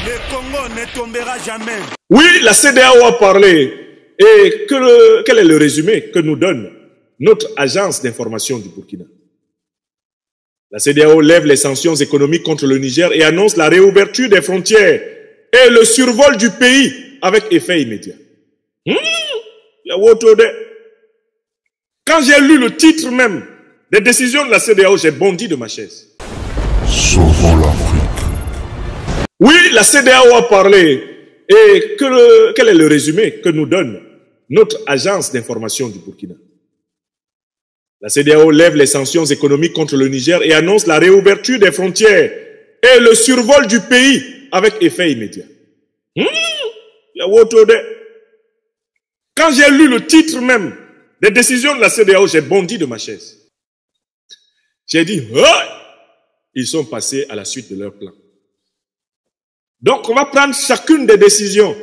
Le Congo ne tombera jamais. Oui, la CEDEAO a parlé. Et quel est le résumé que nous donne notre agence d'information du Burkina? La CEDEAO lève les sanctions économiques contre le Niger et annonce la réouverture des frontières et le survol du pays avec effet immédiat. Quand j'ai lu le titre même des décisions de la CEDEAO, j'ai bondi de ma chaise. Sauvons l'Afrique. Oui, la CEDEAO a parlé. Et quel est le résumé que nous donne notre agence d'information du Burkina? La CEDEAO lève les sanctions économiques contre le Niger et annonce la réouverture des frontières et le survol du pays avec effet immédiat. Quand j'ai lu le titre même des décisions de la CEDEAO, j'ai bondi de ma chaise. J'ai dit, ils sont passés à la suite de leur plan. Donc, on va prendre chacune des décisions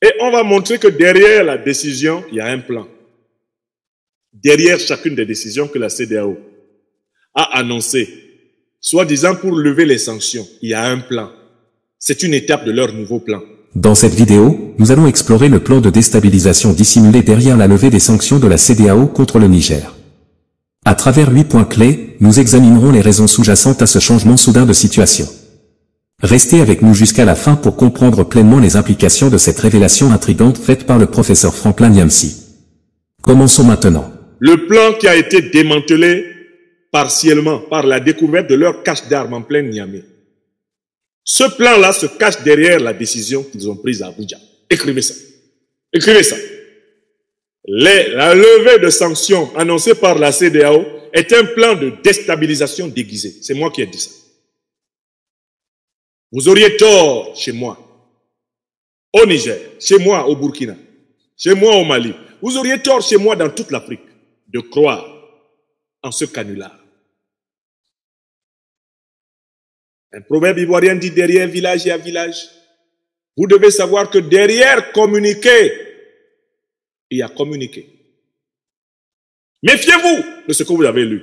et on va montrer que derrière la décision, il y a un plan. Derrière chacune des décisions que la CEDEAO a annoncées, soi-disant pour lever les sanctions, il y a un plan. C'est une étape de leur nouveau plan. Dans cette vidéo, nous allons explorer le plan de déstabilisation dissimulé derrière la levée des sanctions de la CEDEAO contre le Niger. À travers 8 points clés, nous examinerons les raisons sous-jacentes à ce changement soudain de situation. Restez avec nous jusqu'à la fin pour comprendre pleinement les implications de cette révélation intrigante faite par le professeur Franklin Nyamsi. Commençons maintenant. Le plan qui a été démantelé partiellement par la découverte de leur cache d'armes en plein Niamey. Ce plan-là se cache derrière la décision qu'ils ont prise à Abuja. Écrivez ça. Écrivez ça. La levée de sanctions annoncée par la CEDEAO est un plan de déstabilisation déguisé. C'est moi qui ai dit ça. Vous auriez tort chez moi, au Niger, chez moi au Burkina, chez moi au Mali. Vous auriez tort chez moi dans toute l'Afrique de croire en ce canular. Un proverbe ivoirien dit derrière village et à village. Vous devez savoir que derrière communiquer, il y a communiqué. Méfiez-vous de ce que vous avez lu.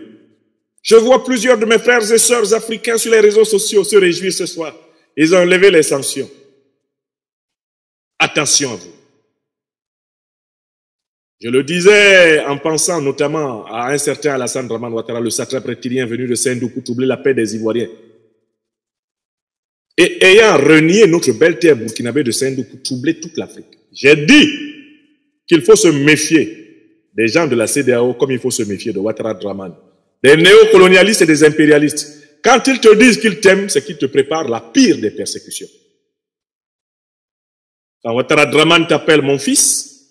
Je vois plusieurs de mes frères et sœurs africains sur les réseaux sociaux se réjouir ce soir. Ils ont levé les sanctions. Attention à vous. Je le disais en pensant notamment à un certain Alassane Draman Ouattara, le satrape reptilien venu de Sendou pour troubler la paix des Ivoiriens. Et ayant renié notre belle terre burkinabé de Sendou pour troubler toute l'Afrique. J'ai dit qu'il faut se méfier des gens de la CEDEAO comme il faut se méfier de Ouattara Draman. Des néocolonialistes et des impérialistes. Quand ils te disent qu'ils t'aiment, c'est qu'ils te préparent la pire des persécutions. Quand Ouattara Draman t'appelle mon fils,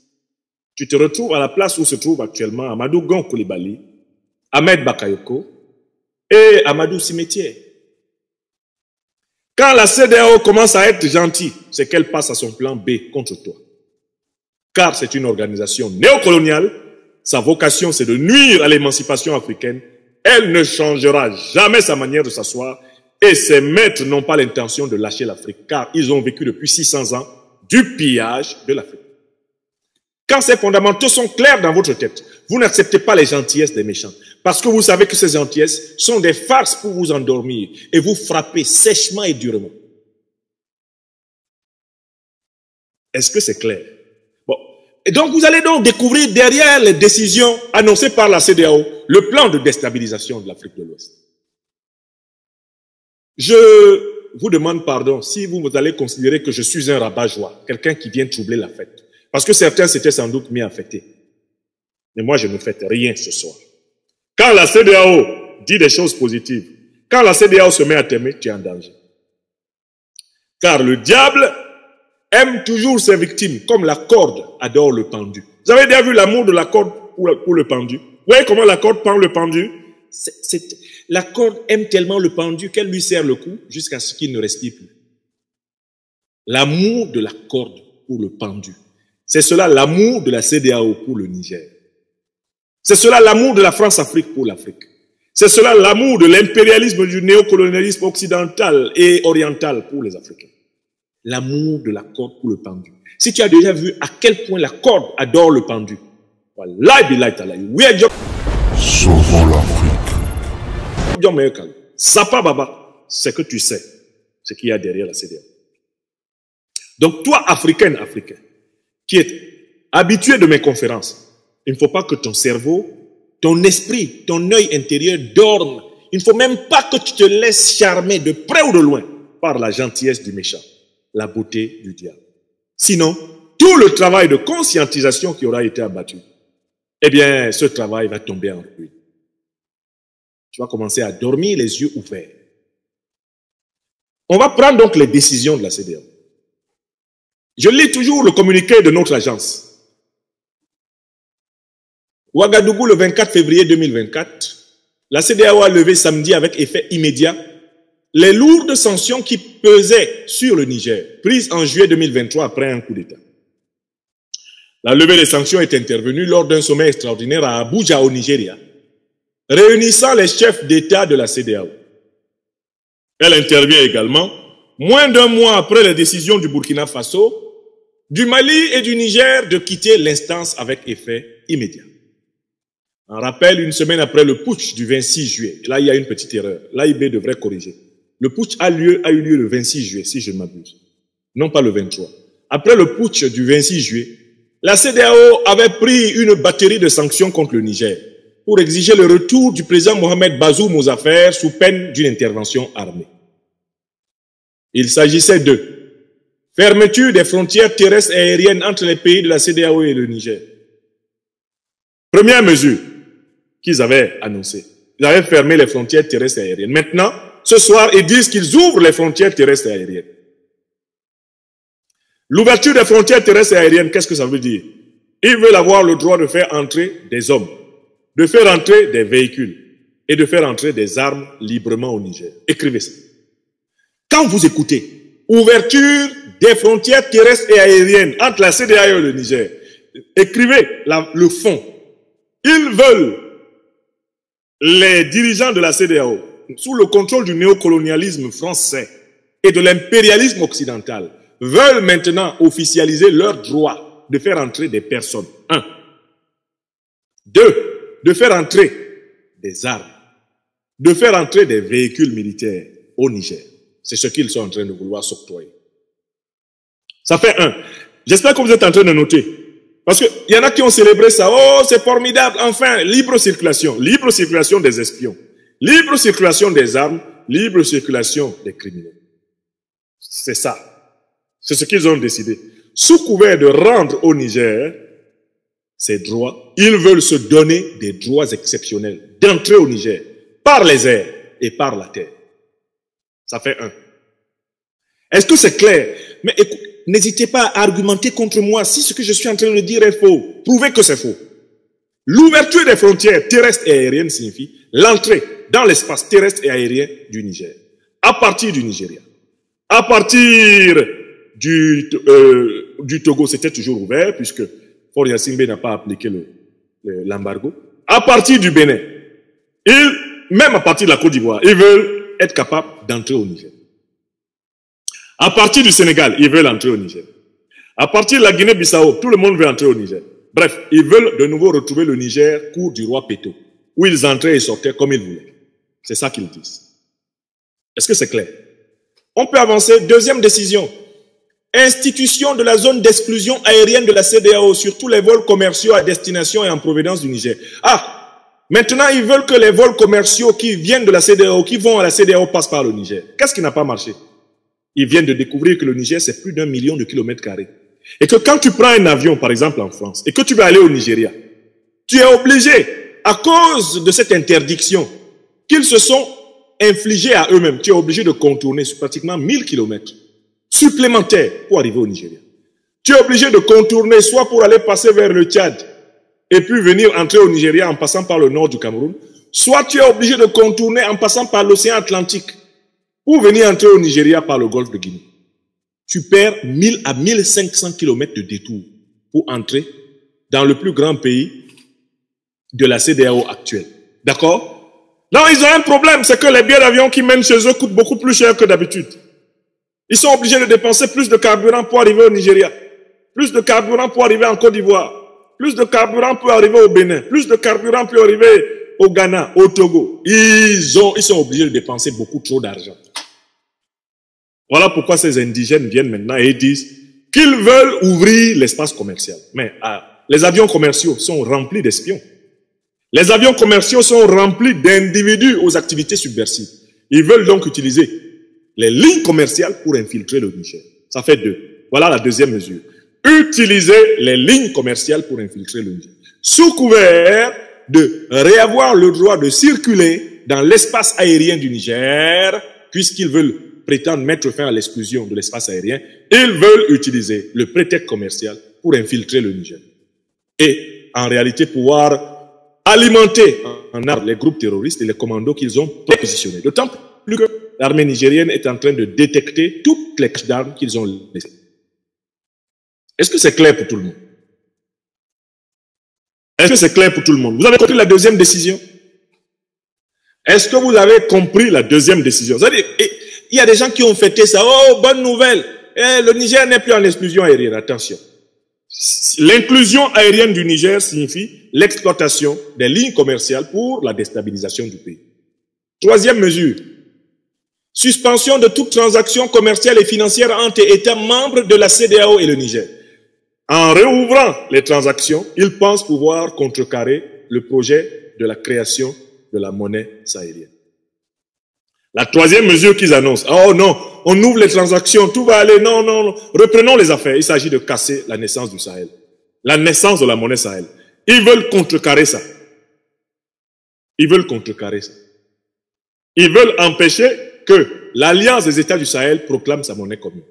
tu te retrouves à la place où se trouve actuellement Amadou Gon Coulibaly, Ahmed Bakayoko et Amadou Cimetière. Quand la CEDEAO commence à être gentille, c'est qu'elle passe à son plan B contre toi. Car c'est une organisation néocoloniale, sa vocation c'est de nuire à l'émancipation africaine. Elle ne changera jamais sa manière de s'asseoir et ses maîtres n'ont pas l'intention de lâcher l'Afrique car ils ont vécu depuis 600 ans du pillage de l'Afrique. Quand ces fondamentaux sont clairs dans votre tête, vous n'acceptez pas les gentillesses des méchants parce que vous savez que ces gentillesses sont des farces pour vous endormir et vous frapper sèchement et durement. Est-ce que c'est clair? Bon. Et donc vous allez donc découvrir derrière les décisions annoncées par la CEDEAO le plan de déstabilisation de l'Afrique de l'Ouest. Je vous demande pardon si vous allez considérer que je suis un rabat-joie, quelqu'un qui vient troubler la fête. Parce que certains s'étaient sans doute mis à fêter. Mais moi, je ne fête rien ce soir. Quand la CEDEAO dit des choses positives, quand la CEDEAO se met à t'aimer, tu es en danger. Car le diable aime toujours ses victimes, comme la corde adore le pendu. Vous avez déjà vu l'amour de la corde pour le pendu? Vous voyez comment la corde pend le pendu? La corde aime tellement le pendu qu'elle lui serre le cou jusqu'à ce qu'il ne respire plus. L'amour de la corde pour le pendu. C'est cela l'amour de la CEDEAO pour le Niger. C'est cela l'amour de la France-Afrique pour l'Afrique. C'est cela l'amour de l'impérialisme du néocolonialisme occidental et oriental pour les Africains. L'amour de la corde pour le pendu. Si tu as déjà vu à quel point la corde adore le pendu, Sauvons l'Afrique. Sapa Baba, c'est que tu sais ce qu'il y a derrière la CEDEAO. Donc toi, Africain, qui est habitué de mes conférences, il ne faut pas que ton cerveau, ton esprit, ton œil intérieur dorme. Il ne faut même pas que tu te laisses charmer de près ou de loin par la gentillesse du méchant, la beauté du diable. Sinon, tout le travail de conscientisation qui aura été abattu, eh bien, ce travail va tomber en ruine. Tu vas commencer à dormir les yeux ouverts. On va prendre donc les décisions de la CEDEAO. Je lis toujours le communiqué de notre agence. Ouagadougou, le 24 février 2024, la CEDEAO a levé samedi avec effet immédiat les lourdes sanctions qui pesaient sur le Niger, prises en juillet 2023 après un coup d'État. La levée des sanctions est intervenue lors d'un sommet extraordinaire à Abuja, au Nigeria, réunissant les chefs d'État de la CEDEAO. Elle intervient également moins d'un mois après les décisions du Burkina Faso, du Mali et du Niger de quitter l'instance avec effet immédiat. En rappel, une semaine après le putsch du 26 juillet, là il y a une petite erreur, l'AIB devrait corriger. Le putsch a eu lieu le 26 juillet, si je ne m'abuse, non pas le 23. Après le putsch du 26 juillet, la CEDEAO avait pris une batterie de sanctions contre le Niger pour exiger le retour du président Mohamed Bazoum aux affaires sous peine d'une intervention armée. Il s'agissait de fermeture des frontières terrestres et aériennes entre les pays de la CEDEAO et le Niger. Première mesure qu'ils avaient annoncée. Ils avaient fermé les frontières terrestres et aériennes. Maintenant, ce soir, ils disent qu'ils ouvrent les frontières terrestres et aériennes. L'ouverture des frontières terrestres et aériennes, qu'est-ce que ça veut dire? Ils veulent avoir le droit de faire entrer des hommes, de faire entrer des véhicules et de faire entrer des armes librement au Niger. Écrivez ça. Quand vous écoutez ouverture des frontières terrestres et aériennes entre la CEDEAO et le Niger, écrivez le fond. Ils veulent, les dirigeants de la CEDEAO, sous le contrôle du néocolonialisme français et de l'impérialisme occidental, veulent maintenant officialiser leur droit de faire entrer des personnes. 1. 2. De faire entrer des armes. De faire entrer des véhicules militaires au Niger. C'est ce qu'ils sont en train de vouloir s'octroyer. Ça fait 1. J'espère que vous êtes en train de noter. Parce qu'il y en a qui ont célébré ça. Oh, c'est formidable. Enfin, libre circulation. Libre circulation des espions. Libre circulation des armes. Libre circulation des criminels. C'est ça. C'est ce qu'ils ont décidé. Sous couvert de rendre au Niger ces droits, ils veulent se donner des droits exceptionnels d'entrer au Niger par les airs et par la terre. Ça fait 1. Est-ce que c'est clair? Mais écoute, n'hésitez pas à argumenter contre moi si ce que je suis en train de dire est faux. Prouvez que c'est faux. L'ouverture des frontières terrestres et aériennes signifie l'entrée dans l'espace terrestre et aérien du Niger, à partir du Nigeria. À partir du Togo, c'était toujours ouvert, puisque Faure Gnassingbé n'a pas appliqué l'embargo. À partir du Bénin, même à partir de la Côte d'Ivoire, ils veulent être capables d'entrer au Niger. À partir du Sénégal, ils veulent entrer au Niger. À partir de la Guinée-Bissau, tout le monde veut entrer au Niger. Bref, ils veulent de nouveau retrouver le Niger, cour du roi Péto, où ils entraient et sortaient comme ils voulaient. C'est ça qu'ils disent. Est-ce que c'est clair? On peut avancer. Deuxième décision. Institution de la zone d'exclusion aérienne de la CEDEAO sur tous les vols commerciaux à destination et en provenance du Niger. Ah, maintenant ils veulent que les vols commerciaux qui viennent de la CEDEAO, qui vont à la CEDEAO, passent par le Niger. Qu'est-ce qui n'a pas marché? Ils viennent de découvrir que le Niger, c'est plus d'1 million de kilomètres carrés. Et que quand tu prends un avion, par exemple en France, et que tu veux aller au Nigeria, tu es obligé, à cause de cette interdiction qu'ils se sont infligés à eux-mêmes, tu es obligé de contourner sur pratiquement 1000 kilomètres supplémentaires pour arriver au Nigeria. Tu es obligé de contourner soit pour aller passer vers le Tchad et puis venir entrer au Nigeria en passant par le nord du Cameroun, soit tu es obligé de contourner en passant par l'océan Atlantique pour venir entrer au Nigeria par le golfe de Guinée. Tu perds 1000 à 1500 kilomètres de détour pour entrer dans le plus grand pays de la CEDEAO actuelle. D'accord? Non, ils ont un problème, c'est que les billets d'avion qui mènent chez eux coûtent beaucoup plus cher que d'habitude. Ils sont obligés de dépenser plus de carburant pour arriver au Nigeria, plus de carburant pour arriver en Côte d'Ivoire, plus de carburant pour arriver au Bénin, plus de carburant pour arriver au Ghana, au Togo. Ils sont obligés de dépenser beaucoup trop d'argent. Voilà pourquoi ces indigènes viennent maintenant et disent qu'ils veulent ouvrir l'espace commercial. Mais les avions commerciaux sont remplis d'espions. Les avions commerciaux sont remplis d'individus aux activités subversives. Ils veulent donc utiliser les lignes commerciales pour infiltrer le Niger. Ça fait 2. Voilà la deuxième mesure. Utiliser les lignes commerciales pour infiltrer le Niger. Sous couvert de réavoir le droit de circuler dans l'espace aérien du Niger, puisqu'ils veulent prétendre mettre fin à l'exclusion de l'espace aérien, ils veulent utiliser le prétexte commercial pour infiltrer le Niger. Et en réalité pouvoir alimenter en armes les groupes terroristes et les commandos qu'ils ont positionnés. D'autant plus que l'armée nigérienne est en train de détecter toutes les caches d'armes qu'ils ont laissées. Est-ce que c'est clair pour tout le monde? Est-ce que c'est clair pour tout le monde? Vous avez compris la deuxième décision? Est-ce que vous avez compris la deuxième décision? C'est-à-dire, il y a des gens qui ont fêté ça. Oh, bonne nouvelle. Le Niger n'est plus en exclusion aérienne. Attention. L'inclusion aérienne du Niger signifie l'exploitation des lignes commerciales pour la déstabilisation du pays. Troisième mesure. Suspension de toute transaction commerciale et financière entre États membres de la CEDEAO et le Niger. En réouvrant les transactions, ils pensent pouvoir contrecarrer le projet de la création de la monnaie sahélienne. La troisième mesure qu'ils annoncent, oh non, on ouvre les transactions, tout va aller, non, non, non. Reprenons les affaires, il s'agit de casser la naissance du Sahel. La naissance de la monnaie Sahel. Ils veulent contrecarrer ça. Ils veulent contrecarrer ça. Ils veulent empêcher que l'Alliance des États du Sahel proclame sa monnaie commune.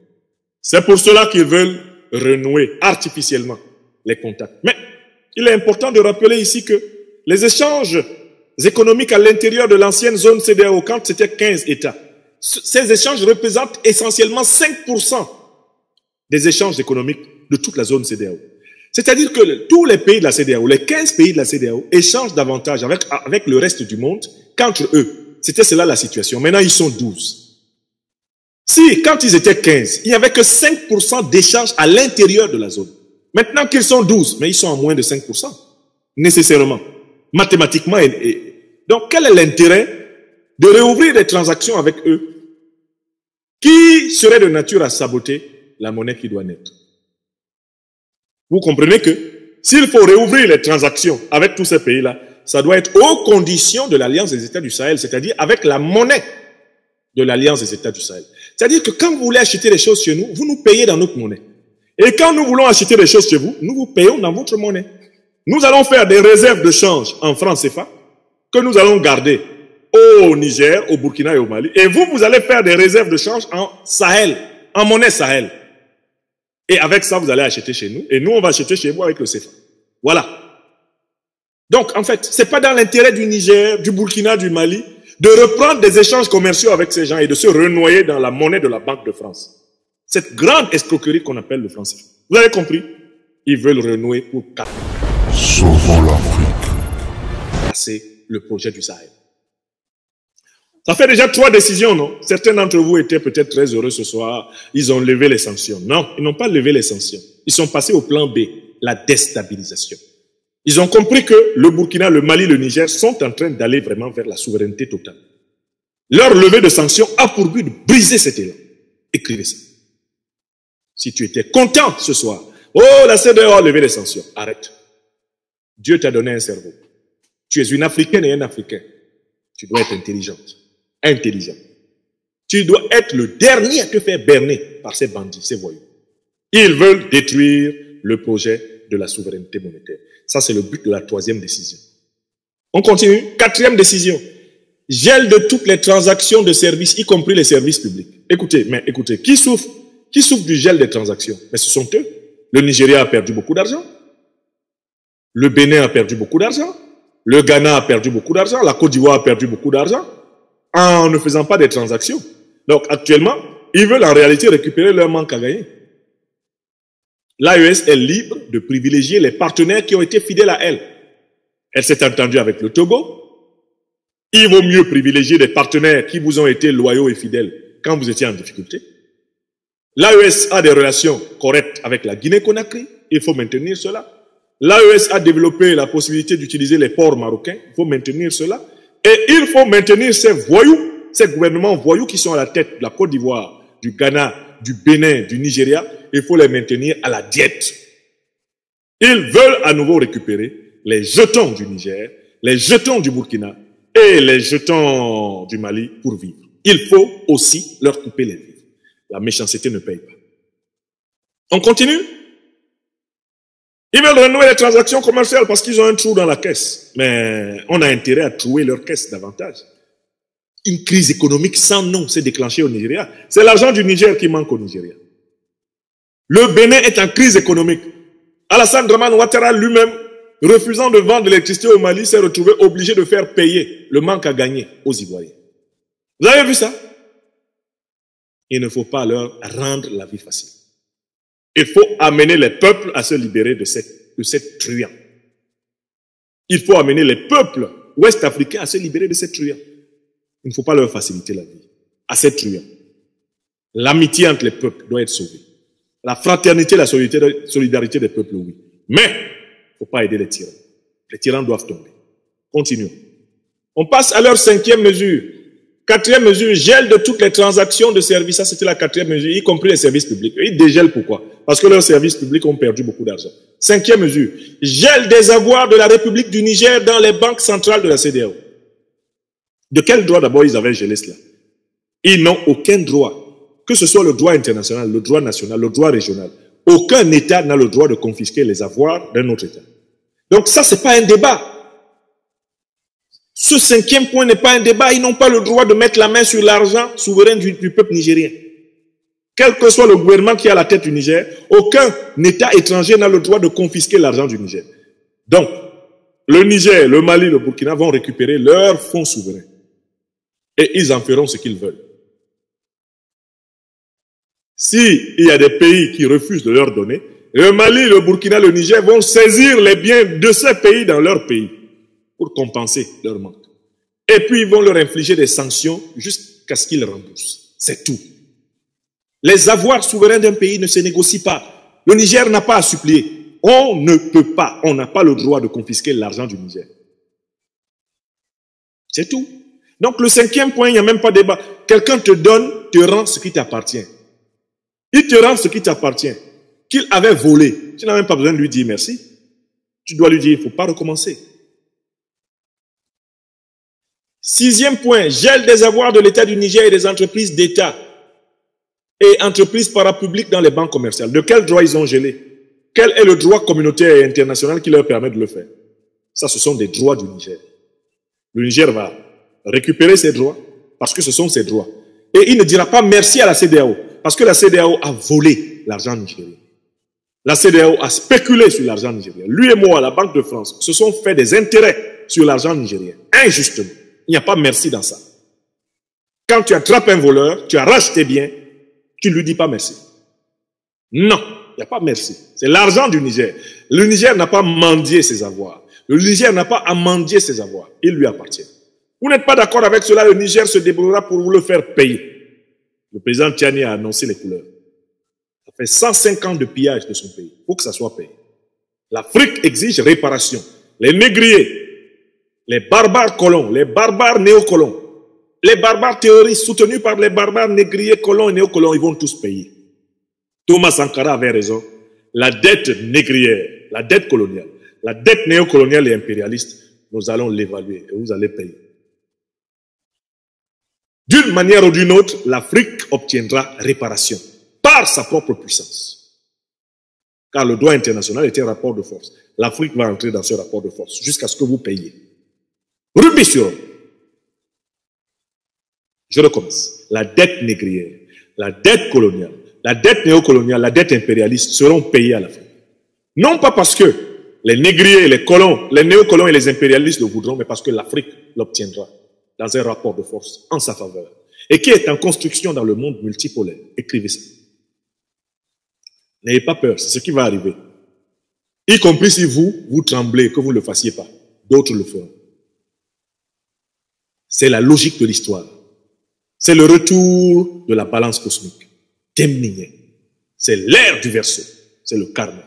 C'est pour cela qu'ils veulent renouer artificiellement les contacts. Mais il est important de rappeler ici que les échanges économiques à l'intérieur de l'ancienne zone CEDEAO, quand c'était 15 États, ces échanges représentent essentiellement 5% des échanges économiques de toute la zone CEDEAO. C'est-à-dire que tous les pays de la CEDEAO, les 15 pays de la CEDEAO, échangent davantage avec le reste du monde qu'entre eux. C'était cela la situation. Maintenant, ils sont 12. Si, quand ils étaient 15, il n'y avait que 5% d'échanges à l'intérieur de la zone. Maintenant qu'ils sont 12, mais ils sont à moins de 5%. Nécessairement. Mathématiquement. Donc, quel est l'intérêt de réouvrir des transactions avec eux qui seraient de nature à saboter la monnaie qui doit naître? Vous comprenez que s'il faut réouvrir les transactions avec tous ces pays-là, ça doit être aux conditions de l'Alliance des États du Sahel, c'est-à-dire avec la monnaie de l'Alliance des États du Sahel. C'est-à-dire que quand vous voulez acheter des choses chez nous, vous nous payez dans notre monnaie. Et quand nous voulons acheter des choses chez vous, nous vous payons dans votre monnaie. Nous allons faire des réserves de change en francs CFA que nous allons garder au Niger, au Burkina et au Mali. Et vous, vous allez faire des réserves de change en Sahel, en monnaie Sahel. Et avec ça, vous allez acheter chez nous. Et nous, on va acheter chez vous avec le CFA. Voilà. Donc, en fait, c'est pas dans l'intérêt du Niger, du Burkina, du Mali, de reprendre des échanges commerciaux avec ces gens et de se renoyer dans la monnaie de la Banque de France. Cette grande escroquerie qu'on appelle le franc CFA. Vous avez compris? Ils veulent renouer pour Sauvons l'Afrique. casser le projet du Sahel. Ça fait déjà 3 décisions, non? Certains d'entre vous étaient peut-être très heureux ce soir. Ils ont levé les sanctions. Non, ils n'ont pas levé les sanctions. Ils sont passés au plan B, la déstabilisation. Ils ont compris que le Burkina, le Mali, le Niger sont en train d'aller vraiment vers la souveraineté totale. Leur levée de sanctions a pour but de briser cet élan. Écrivez ça. Si tu étais content ce soir, oh, la CEDEAO a levé les sanctions. Arrête. Dieu t'a donné un cerveau. Tu es une Africaine et un Africain. Tu dois être intelligente. Intelligent. Tu dois être le dernier à te faire berner par ces bandits, ces voyous. Ils veulent détruire le projet de la souveraineté monétaire. Ça, c'est le but de la 3e décision. On continue. 4e décision. Gel de toutes les transactions de services, y compris les services publics. Écoutez, qui souffre du gel des transactions? Mais ce sont eux. Le Nigeria a perdu beaucoup d'argent. Le Bénin a perdu beaucoup d'argent. Le Ghana a perdu beaucoup d'argent. La Côte d'Ivoire a perdu beaucoup d'argent en ne faisant pas des transactions. Donc, actuellement, ils veulent en réalité récupérer leur manque à gagner. L'AES est libre de privilégier les partenaires qui ont été fidèles à elle. Elle s'est entendue avec le Togo. Il vaut mieux privilégier des partenaires qui vous ont été loyaux et fidèles quand vous étiez en difficulté. L'AES a des relations correctes avec la Guinée-Conakry. Il faut maintenir cela. L'AES a développé la possibilité d'utiliser les ports marocains. Il faut maintenir cela. Et il faut maintenir ces voyous, ces gouvernements voyous qui sont à la tête de la Côte d'Ivoire, du Ghana, du Bénin, du Nigeria, il faut les maintenir à la diète. Ils veulent à nouveau récupérer les jetons du Niger, les jetons du Burkina et les jetons du Mali pour vivre. Il faut aussi leur couper les vivres. La méchanceté ne paye pas. On continue? Ils veulent renouer les transactions commerciales parce qu'ils ont un trou dans la caisse. Mais on a intérêt à trouer leur caisse davantage. Une crise économique sans nom s'est déclenchée au Nigeria. C'est l'argent du Niger qui manque au Nigeria. Le Bénin est en crise économique. Alassane Dramane Ouattara lui-même, refusant de vendre l'électricité au Mali, s'est retrouvé obligé de faire payer le manque à gagner aux Ivoiriens. Vous avez vu ça? Il ne faut pas leur rendre la vie facile. Il faut amener les peuples à se libérer de cette truand. Il faut amener les peuples ouest-africains à se libérer de cette truand. Il ne faut pas leur faciliter la vie. À cette truand. L'amitié entre les peuples doit être sauvée. La fraternité, la solidarité des peuples, oui. Mais, il ne faut pas aider les tyrans. Les tyrans doivent tomber. Continuons. On passe à leur 5e mesure. 4e mesure, gel de toutes les transactions de services. Ça, c'était la 4e mesure, y compris les services publics. Ils dégèlent pourquoi? Parce que leurs services publics ont perdu beaucoup d'argent. 5e mesure, gel des avoirs de la République du Niger dans les banques centrales de la CEDEAO. De quel droit d'abord ils avaient gelé cela? Ils n'ont aucun droit, que ce soit le droit international, le droit national, le droit régional. Aucun État n'a le droit de confisquer les avoirs d'un autre État. Donc ça, c'est pas un débat. Ce 5e point n'est pas un débat. Ils n'ont pas le droit de mettre la main sur l'argent souverain du peuple nigérien. Quel que soit le gouvernement qui est à la tête du Niger, aucun État étranger n'a le droit de confisquer l'argent du Niger. Donc, le Niger, le Mali, le Burkina vont récupérer leurs fonds souverains. Et ils en feront ce qu'ils veulent. S'il y a des pays qui refusent de leur donner, le Mali, le Burkina, le Niger vont saisir les biens de ces pays dans leur pays pour compenser leur manque. Et puis ils vont leur infliger des sanctions jusqu'à ce qu'ils remboursent. C'est tout. Les avoirs souverains d'un pays ne se négocient pas. Le Niger n'a pas à supplier. On ne peut pas, on n'a pas le droit de confisquer l'argent du Niger. C'est tout. Donc le 5e point, il n'y a même pas de débat. Quelqu'un te donne, te rend ce qui t'appartient. Il te rend ce qui t'appartient. Qu'il avait volé. Tu n'as même pas besoin de lui dire merci. Tu dois lui dire, il ne faut pas recommencer. 6e point, gel des avoirs de l'État du Niger et des entreprises d'État et entreprises parapubliques dans les banques commerciales. De quel droit ils ont gelé? Quel est le droit communautaire et international qui leur permet de le faire? Ça, ce sont des droits du Niger. Le Niger va récupérer ses droits parce que ce sont ses droits. Et il ne dira pas merci à la CEDEAO parce que la CEDEAO a volé l'argent nigérien. La CEDEAO a spéculé sur l'argent nigérien. Lui et moi, la Banque de France, se sont fait des intérêts sur l'argent nigérien. Injustement. Il n'y a pas merci dans ça. Quand tu attrapes un voleur, tu arraches tes biens, tu ne lui dis pas merci. Non, il n'y a pas merci. C'est l'argent du Niger. Le Niger n'a pas mendié ses avoirs. Le Niger n'a pas à mendier ses avoirs. Il lui appartient. Vous n'êtes pas d'accord avec cela, le Niger se débrouillera pour vous le faire payer. Le président Tiani a annoncé les couleurs. Ça fait 105 ans de pillage de son pays. Il faut que ça soit payé. L'Afrique exige réparation. Les négriers, les barbares colons, les barbares néocolons, les barbares terroristes soutenus par les barbares négriers, colons et néocolons, ils vont tous payer. Thomas Sankara avait raison. La dette négrière, la dette coloniale, la dette néocoloniale et impérialiste, nous allons l'évaluer et vous allez payer. D'une manière ou d'une autre, l'Afrique obtiendra réparation par sa propre puissance. Car le droit international est un rapport de force. L'Afrique va entrer dans ce rapport de force jusqu'à ce que vous payiez. Rubis sur eux. Je recommence. La dette négrière, la dette coloniale, la dette néocoloniale, la dette impérialiste seront payées à l'Afrique. Non pas parce que les négriers, les colons, les néocolons et les impérialistes le voudront, mais parce que l'Afrique l'obtiendra dans un rapport de force en sa faveur. Et qui est en construction dans le monde multipolaire. Écrivez ça. N'ayez pas peur, c'est ce qui va arriver. Y compris si vous tremblez, que vous ne le fassiez pas. D'autres le feront. C'est la logique de l'histoire. C'est le retour de la balance cosmique. Terminé. C'est l'ère du Verseau. C'est le karma.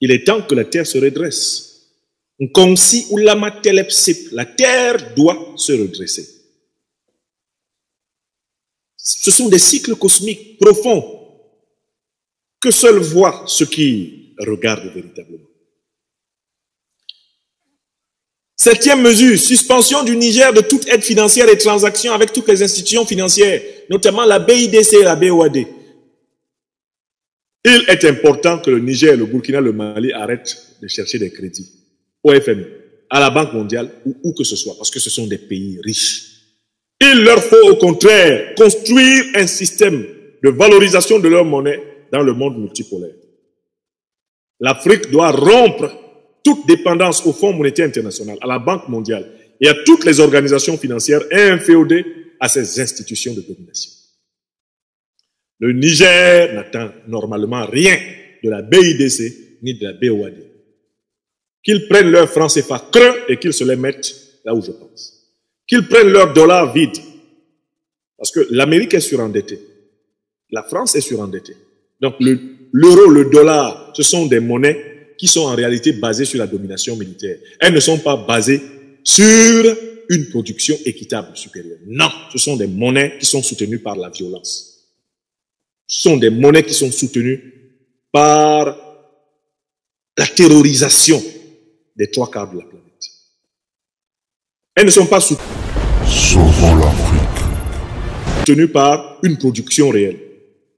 Il est temps que la terre se redresse. La terre doit se redresser. Ce sont des cycles cosmiques profonds que seuls voient ceux qui regardent véritablement. 7e mesure, suspension du Niger de toute aide financière et transactions avec toutes les institutions financières, notamment la BIDC et la BOAD. Il est important que le Niger, le Burkina, le Mali arrêtent de chercher des crédits au FMI, à la Banque mondiale ou où que ce soit, parce que ce sont des pays riches. Il leur faut au contraire construire un système de valorisation de leur monnaie dans le monde multipolaire. L'Afrique doit rompre toute dépendance au Fonds monétaire international, à la Banque mondiale et à toutes les organisations financières inféodées à ces institutions de domination. Le Niger n'attend normalement rien de la BIDC ni de la BOAD. Qu'ils prennent leurs francs CFA creux et qu'ils se les mettent là où je pense. Qu'ils prennent leurs dollars vides. Parce que l'Amérique est surendettée. La France est surendettée. Donc l'euro, le dollar, ce sont des monnaies qui sont en réalité basées sur la domination militaire. Elles ne sont pas basées sur une production équitable supérieure. Non, ce sont des monnaies qui sont soutenues par la violence. Ce sont des monnaies qui sont soutenues par la terrorisation des 3/4 de la planète. Elles ne sont pas soutenues par une production réelle,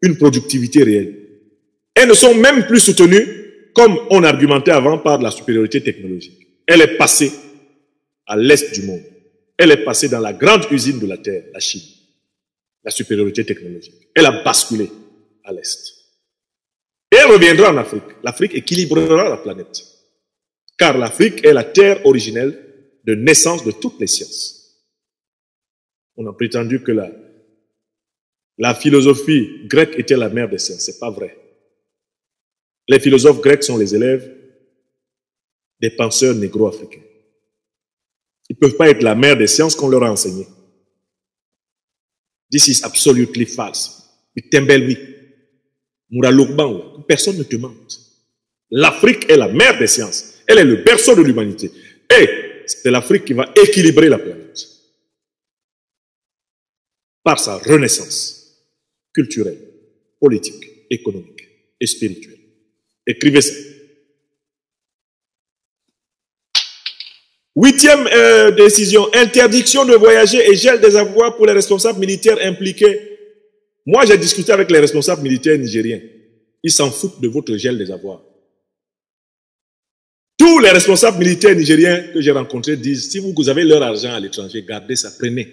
une productivité réelle. Elles ne sont même plus soutenues, comme on argumentait avant, par la supériorité technologique. Elle est passée à l'est du monde. Elle est passée dans la grande usine de la Terre, la Chine. La supériorité technologique. Elle a basculé à l'est. Et elle reviendra en Afrique. L'Afrique équilibrera la planète. Car l'Afrique est la terre originelle de naissance de toutes les sciences. On a prétendu que la philosophie grecque était la mère des sciences. Ce n'est pas vrai. Les philosophes grecs sont les élèves des penseurs négro-africains. Ils ne peuvent pas être la mère des sciences qu'on leur a enseignées. This is absolutely false. Personne ne te mente. L'Afrique est la mère des sciences. Elle est le berceau de l'humanité. Et c'est l'Afrique qui va équilibrer la planète. Par sa renaissance culturelle, politique, économique et spirituelle. Écrivez ça. 8e décision, interdiction de voyager et gel des avoirs pour les responsables militaires impliqués. Moi, j'ai discuté avec les responsables militaires nigériens. Ils s'en foutent de votre gel des avoirs. Tous les responsables militaires nigériens que j'ai rencontrés disent, si vous avez leur argent à l'étranger, gardez ça, prenez.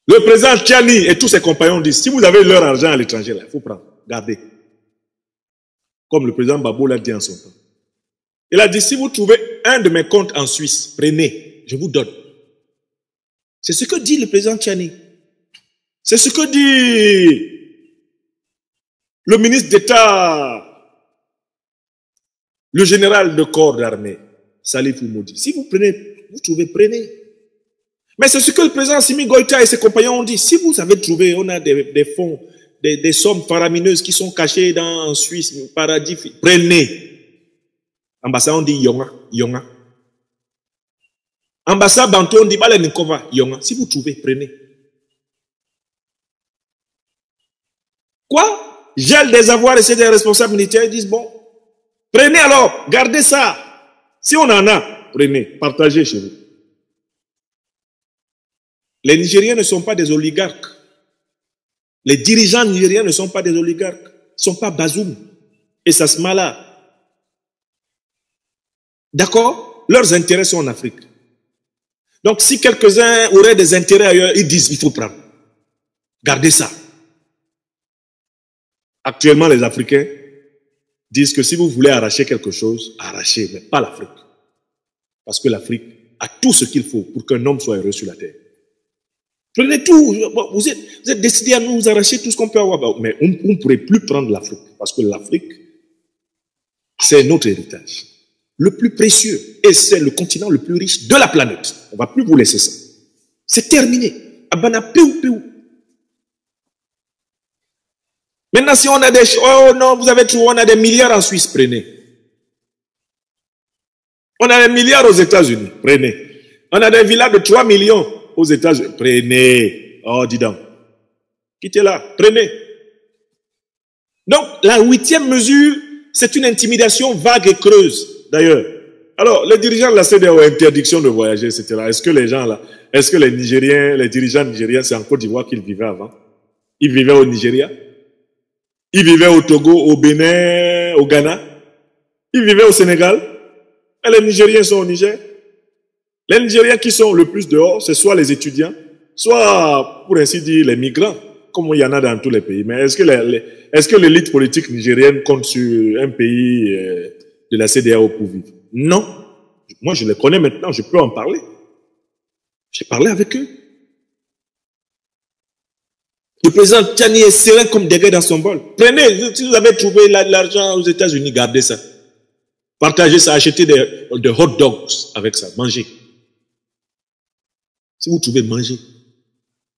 Le président Tchani et tous ses compagnons disent, si vous avez leur argent à l'étranger, il faut prendre, gardez. Comme le président Babou l'a dit en son temps. Il a dit, si vous trouvez un de mes comptes en Suisse, prenez, je vous donne. C'est ce que dit le président Tchani. C'est ce que dit le ministre d'État, le général de corps d'armée, Salif Oumoudi. Si vous prenez, vous trouvez, prenez. Mais c'est ce que le président Simi Goïta et ses compagnons ont dit. Si vous avez trouvé, on a des fonds, des sommes faramineuses qui sont cachées en Suisse, au paradis, prenez. Ambassade, on dit Yonga, Yonga. Ambassade Bantou, on dit Balenikova, Yonga. Si vous trouvez, prenez. Quoi? Gel des avoirs et c'est des responsables militaires, ils disent bon, prenez alors, gardez ça. Si on en a, prenez, partagez chez vous. Les Nigériens ne sont pas des oligarques. Les dirigeants nigériens ne sont pas des oligarques. Ils ne sont pas Bazoum et Sasmala. D'accord? Leurs intérêts sont en Afrique. Donc si quelques-uns auraient des intérêts ailleurs, ils disent il faut prendre. Gardez ça. Actuellement, les Africains disent que si vous voulez arracher quelque chose, arrachez, mais pas l'Afrique. Parce que l'Afrique a tout ce qu'il faut pour qu'un homme soit heureux sur la terre. Prenez tout. Vous êtes décidés à nous arracher tout ce qu'on peut avoir. Mais on ne pourrait plus prendre l'Afrique. Parce que l'Afrique, c'est notre héritage. Le plus précieux. Et c'est le continent le plus riche de la planète. On ne va plus vous laisser ça. C'est terminé. Abana peu. Maintenant, si on a des... Oh non, vous avez trouvé, on a des milliards en Suisse, prenez. On a des milliards aux États-Unis, prenez. On a des villas de 3 millions aux États-Unis, prenez. Oh, dis donc. Quittez-la, prenez. Donc, la 8e mesure, c'est une intimidation vague et creuse, d'ailleurs. Alors, les dirigeants de la CEDEAO, interdiction de voyager, etc. Est-ce que les gens là, est-ce que les Nigériens, les dirigeants nigériens, c'est en Côte d'Ivoire qu'ils vivaient avant? Ils vivaient au Nigeria? Ils vivaient au Togo, au Bénin, au Ghana? Ils vivaient au Sénégal? Et les Nigériens sont au Niger? Les Nigériens qui sont le plus dehors, c'est soit les étudiants, soit, pour ainsi dire, les migrants, comme il y en a dans tous les pays. Mais est-ce que l'élite politique nigérienne compte sur un pays de la CEDEAO pour vivre? Non. Moi, je les connais maintenant, je peux en parler. J'ai parlé avec eux. Le président Tchani est serein comme des gars dans son bol. Prenez, si vous avez trouvé l'argent aux États-Unis, gardez ça. Partagez ça, achetez des hot dogs avec ça, mangez. Si vous trouvez, mangez.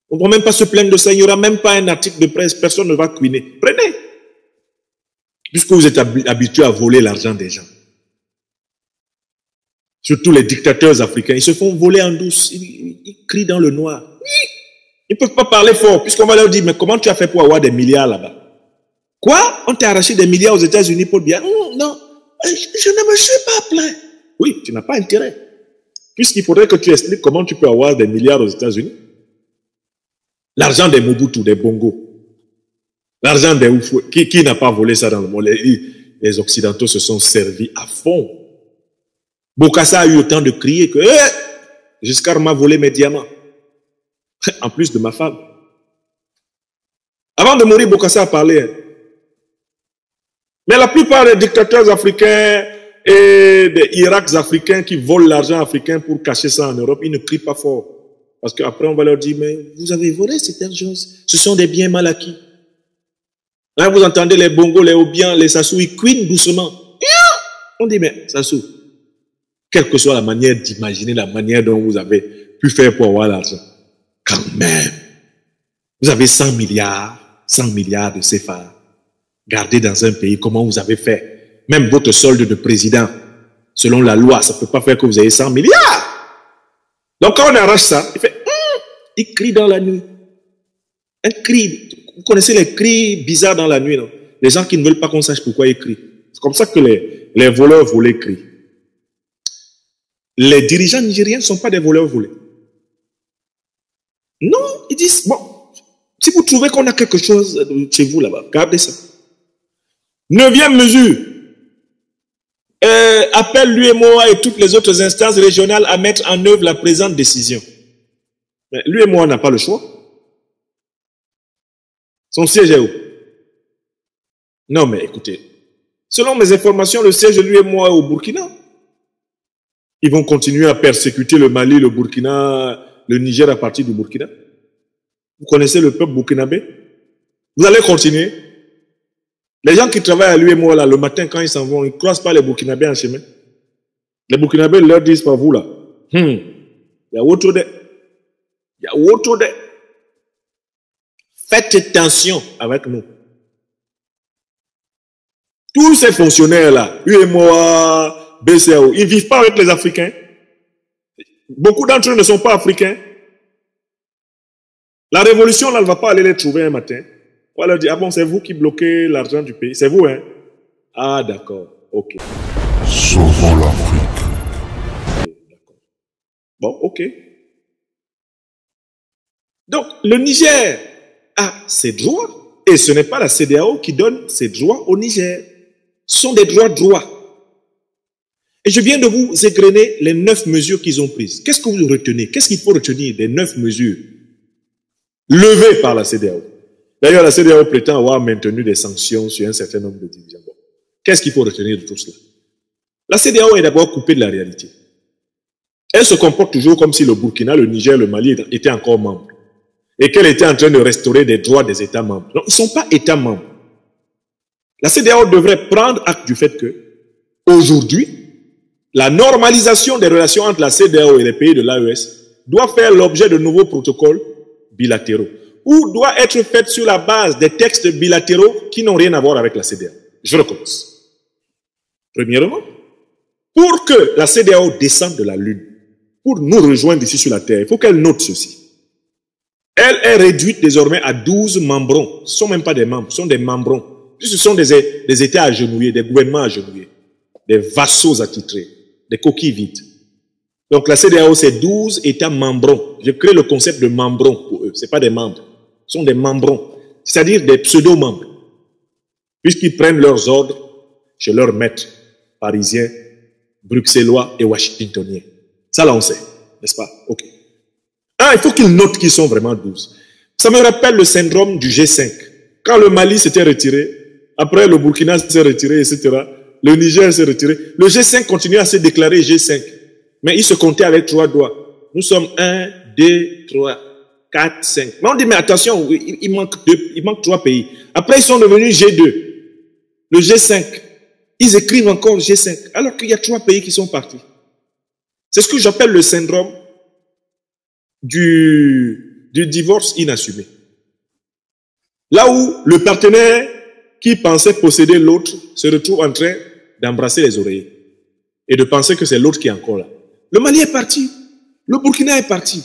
On ne va même pas se plaindre de ça, il n'y aura même pas un article de presse, personne ne va couiner. Prenez. Puisque vous êtes habitués à voler l'argent des gens. Surtout les dictateurs africains, ils se font voler en douce, ils crient dans le noir. Ils ne peuvent pas parler fort, puisqu'on va leur dire, mais comment tu as fait pour avoir des milliards là-bas? Quoi? On t'a arraché des milliards aux États-Unis pour dire, non, je ne me suis pas plaint. Oui, tu n'as pas intérêt. Puisqu'il faudrait que tu expliques comment tu peux avoir des milliards aux États-Unis. L'argent des Mobutu, des Bongo. L'argent des Oufou. Qui n'a pas volé ça dans le monde? Les Occidentaux se sont servis à fond. Bokassa a eu le temps de crier que Giscard m'a volé mes diamants. En plus de ma femme. Avant de mourir, Bokassa a parlé. Hein. Mais la plupart des dictateurs africains et des Iraks africains qui volent l'argent africain pour cacher ça en Europe, ils ne crient pas fort. Parce qu'après, on va leur dire, mais vous avez volé cet argent. Ce sont des biens mal acquis. Là, vous entendez les Bongo, les Obians, les Sassou, ils couinent doucement. On dit, mais Sassou, quelle que soit la manière d'imaginer, la manière dont vous avez pu faire pour avoir l'argent, quand même, vous avez 100 milliards de CFA gardés dans un pays, comment vous avez fait? Même votre solde de président, selon la loi, ça ne peut pas faire que vous ayez 100 milliards. Donc quand on arrache ça, il crie dans la nuit. Un cri, vous connaissez les cris bizarres dans la nuit, non? Les gens qui ne veulent pas qu'on sache pourquoi ils crient. C'est comme ça que les voleurs volés crient. Les dirigeants nigériens ne sont pas des voleurs volés. Non, ils disent, bon, si vous trouvez qu'on a quelque chose chez vous là-bas, gardez ça. 9e mesure. Appelle l'UEMOA et toutes les autres instances régionales à mettre en œuvre la présente décision. L'UEMOA n'a pas le choix. Son siège est où? Non, mais écoutez, selon mes informations, le siège de l'UEMOA est au Burkina. Ils vont continuer à persécuter le Mali, le Burkina, le Niger à partir du Burkina. Vous connaissez le peuple burkinabé? Vous allez continuer. Les gens qui travaillent à l'UEMOA, là, le matin, quand ils s'en vont, ils ne croisent pas les Burkinabés en chemin. Les Burkinabés leur disent pas vous, là. Il y a autre de. Il y a autre de. Faites attention avec nous. Tous ces fonctionnaires-là, UEMOA, BCAO, ils ne vivent pas avec les Africains. Beaucoup d'entre eux ne sont pas africains. La révolution, là, elle ne va pas aller les trouver un matin. On va leur dire, ah bon, c'est vous qui bloquez l'argent du pays. C'est vous, hein? Ah, d'accord. Ok. Sauvons l'Afrique. D'accord. Bon, ok. Donc, le Niger a ses droits. Et ce n'est pas la CEDEAO qui donne ses droits au Niger. Ce sont des droits. Et je viens de vous égrener les 9 mesures qu'ils ont prises. Qu'est-ce que vous retenez? Qu'est-ce qu'il faut retenir des 9 mesures levées par la CEDEAO? D'ailleurs, la CEDEAO prétend avoir maintenu des sanctions sur un certain nombre de dirigeants. Bon. Qu'est-ce qu'il faut retenir de tout cela? La CEDEAO est d'abord coupée de la réalité. Elle se comporte toujours comme si le Burkina, le Niger, le Mali étaient encore membres. Et qu'elle était en train de restaurer des droits des États membres. Non, ils ne sont pas États membres. La CEDEAO devrait prendre acte du fait que, aujourd'hui, la normalisation des relations entre la CEDEAO et les pays de l'AES doit faire l'objet de nouveaux protocoles bilatéraux, ou doit être faite sur la base des textes bilatéraux qui n'ont rien à voir avec la CEDEAO. Je recommence. Premièrement, pour que la CEDEAO descende de la Lune, pour nous rejoindre ici sur la Terre, il faut qu'elle note ceci. Elle est réduite désormais à 12 membrons. Ce ne sont même pas des membres, ce sont des membrons. Ce sont des États agenouillés, des gouvernements agenouillés, des vassaux attitrés, des coquilles vides. Donc la CEDEAO, c'est 12 États membrons. Je crée le concept de membrons pour eux. Ce n'est pas des membres, ce sont des membrons, c'est-à-dire des pseudo-membres. Puisqu'ils prennent leurs ordres chez leurs maîtres parisiens, bruxellois et washingtoniens. Ça là on sait, n'est-ce pas? Ok. Ah, il faut qu'ils notent qu'ils sont vraiment 12. Ça me rappelle le syndrome du G5. Quand le Mali s'était retiré, après le Burkina s'est retiré, etc., le Niger s'est retiré, le G5 continuait à se déclarer G5. Mais il se comptait avec 3 doigts. Nous sommes 1, 2, 3, 4, 5. Mais on dit, mais attention, il manque 3 pays. Après, ils sont devenus G2. Le G5. Ils écrivent encore G5. Alors qu'il y a 3 pays qui sont partis. C'est ce que j'appelle le syndrome du divorce inassumé. Là où le partenaire qui pensait posséder l'autre se retrouve en train d'embrasser les oreillers et de penser que c'est l'autre qui est encore là. Le Mali est parti, le Burkina est parti,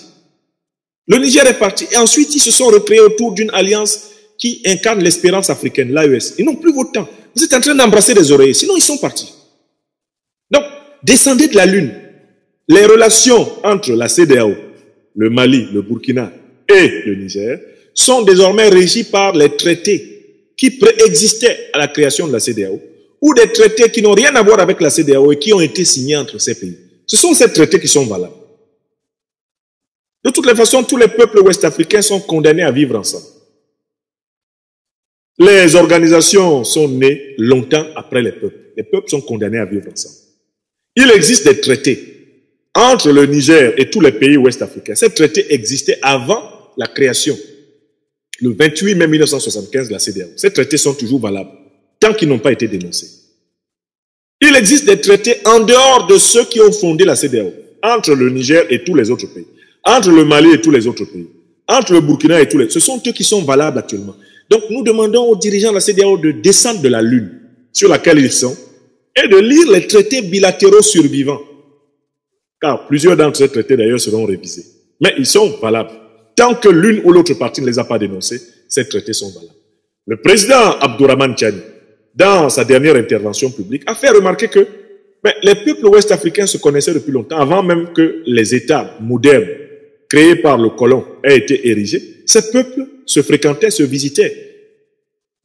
le Niger est parti, et ensuite ils se sont recréés autour d'une alliance qui incarne l'espérance africaine, l'AES. Ils n'ont plus votre temps. Vous êtes en train d'embrasser les oreillers, sinon ils sont partis. Donc, descendez de la Lune. Les relations entre la CEDEAO, le Mali, le Burkina et le Niger sont désormais régies par les traités qui préexistaient à la création de la CEDEAO ou des traités qui n'ont rien à voir avec la CEDEAO et qui ont été signés entre ces pays. Ce sont ces traités qui sont valables. De toutes les façons, tous les peuples ouest-africains sont condamnés à vivre ensemble. Les organisations sont nées longtemps après les peuples. Les peuples sont condamnés à vivre ensemble. Il existe des traités entre le Niger et tous les pays ouest-africains. Ces traités existaient avant la création, le 28 mai 1975 de la CEDEAO. Ces traités sont toujours valables, tant qu'ils n'ont pas été dénoncés. Il existe des traités en dehors de ceux qui ont fondé la CEDEAO, entre le Niger et tous les autres pays, entre le Mali et tous les autres pays, entre le Burkina et tous les... Ce sont eux qui sont valables actuellement. Donc nous demandons aux dirigeants de la CEDEAO de descendre de la Lune sur laquelle ils sont et de lire les traités bilatéraux survivants. Car plusieurs d'entre ces traités d'ailleurs seront révisés. Mais ils sont valables. Tant que l'une ou l'autre partie ne les a pas dénoncés, ces traités sont valables. Le président Abdourahmane Tiani, dans sa dernière intervention publique, a fait remarquer que les peuples ouest-africains se connaissaient depuis longtemps, avant même que les États modernes créés par le colon aient été érigés. Ces peuples se fréquentaient, se visitaient.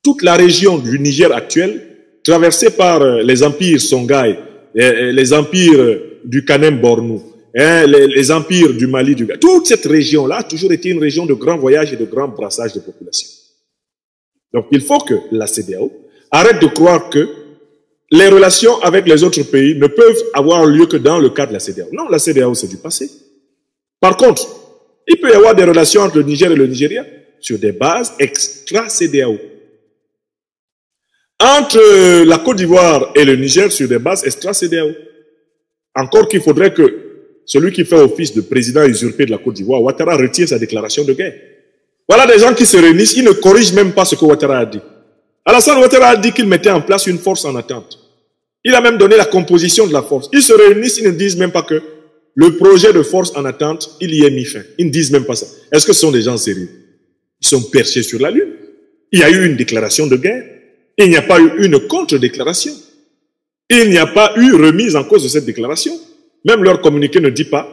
Toute la région du Niger actuel, traversée par les empires Songhai, les empires du Kanem Bornou, les empires du Mali, toute cette région-là a toujours été une région de grand voyage et de grand brassage de population. Donc il faut que la CEDEAO arrête de croire que les relations avec les autres pays ne peuvent avoir lieu que dans le cadre de la CEDEAO. Non, la CEDEAO c'est du passé. Par contre, il peut y avoir des relations entre le Niger et le Nigeria sur des bases extra-CEDEAO. Entre la Côte d'Ivoire et le Niger sur des bases extra-CEDEAO. Encore qu'il faudrait que celui qui fait office de président usurpé de la Côte d'Ivoire, Ouattara, retire sa déclaration de guerre. Voilà des gens qui se réunissent, ils ne corrigent même pas ce que Ouattara a dit. Alassane Ouattara a dit qu'il mettait en place une force en attente. Il a même donné la composition de la force. Ils se réunissent, ils ne disent même pas que le projet de force en attente, il y est mis fin. Ils ne disent même pas ça. Est-ce que ce sont des gens sérieux? Ils sont perchés sur la Lune. Il y a eu une déclaration de guerre. Il n'y a pas eu une contre-déclaration. Il n'y a pas eu remise en cause de cette déclaration. Même leur communiqué ne dit pas.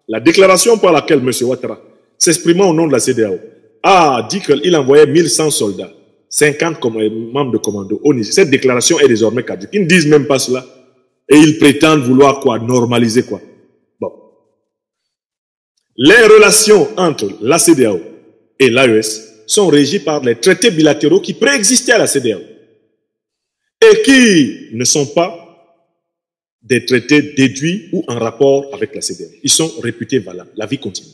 La déclaration par laquelle M. Ouattara, s'exprimant au nom de la CEDEAO, a dit qu'il envoyait 1100 soldats, 50 membres de commando au Niger. Cette déclaration est désormais caduque. Ils ne disent même pas cela. Et ils prétendent vouloir quoi? Normaliser quoi? Bon. Les relations entre la CEDEAO et l'AES sont régies par les traités bilatéraux qui préexistaient à la CEDEAO et qui ne sont pas des traités déduits ou en rapport avec la CEDEAO. Ils sont réputés valables. La vie continue.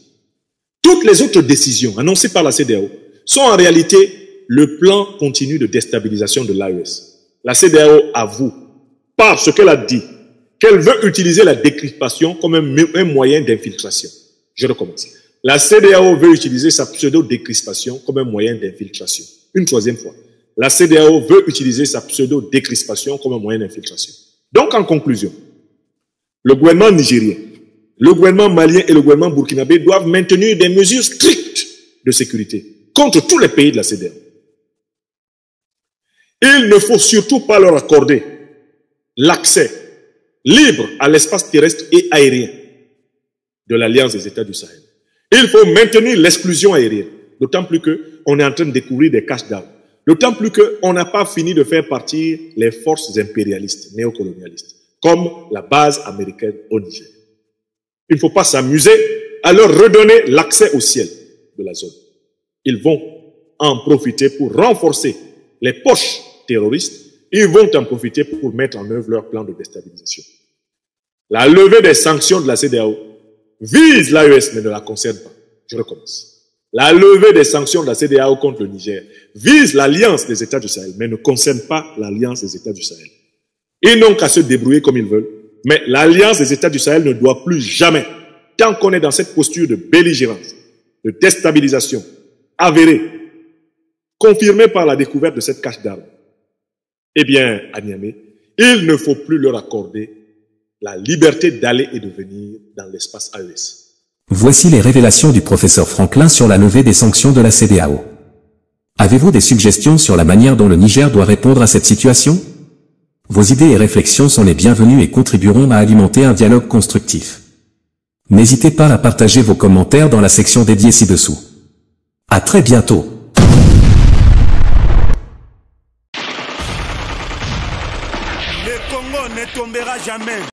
Toutes les autres décisions annoncées par la CEDEAO sont en réalité le plan continu de déstabilisation de l'AES. La CEDEAO avoue, par ce qu'elle a dit, qu'elle veut utiliser la décrispation comme un moyen d'infiltration. Je recommence. La CEDEAO veut utiliser sa pseudo-décrispation comme un moyen d'infiltration. Une troisième fois. La CEDEAO veut utiliser sa pseudo-décrispation comme un moyen d'infiltration. Donc, en conclusion, le gouvernement nigérien, le gouvernement malien et le gouvernement burkinabé doivent maintenir des mesures strictes de sécurité contre tous les pays de la CEDEAO. Il ne faut surtout pas leur accorder l'accès libre à l'espace terrestre et aérien de l'Alliance des États du Sahel. Il faut maintenir l'exclusion aérienne, d'autant plus qu'on est en train de découvrir des caches d'armes, d'autant plus qu'on n'a pas fini de faire partir les forces impérialistes, néocolonialistes, comme la base américaine au Niger. Il ne faut pas s'amuser à leur redonner l'accès au ciel de la zone. Ils vont en profiter pour renforcer les poches terroristes. Ils vont en profiter pour mettre en œuvre leur plan de déstabilisation. La levée des sanctions de la CEDEAO vise l'AES mais ne la concerne pas. Je recommence. La levée des sanctions de la CEDEAO contre le Niger vise l'Alliance des États du Sahel mais ne concerne pas l'Alliance des États du Sahel. Ils n'ont qu'à se débrouiller comme ils veulent, mais l'Alliance des États du Sahel ne doit plus jamais, tant qu'on est dans cette posture de belligérance, de déstabilisation avérée, confirmée par la découverte de cette cache d'armes, eh bien, à Niamey, il ne faut plus leur accorder la liberté d'aller et de venir dans l'espace AES. Voici les révélations du professeur Franklin sur la levée des sanctions de la CEDEAO. Avez-vous des suggestions sur la manière dont le Niger doit répondre à cette situation? Vos idées et réflexions sont les bienvenues et contribueront à alimenter un dialogue constructif. N'hésitez pas à partager vos commentaires dans la section dédiée ci-dessous. À très bientôt. Le Congo ne tombera jamais.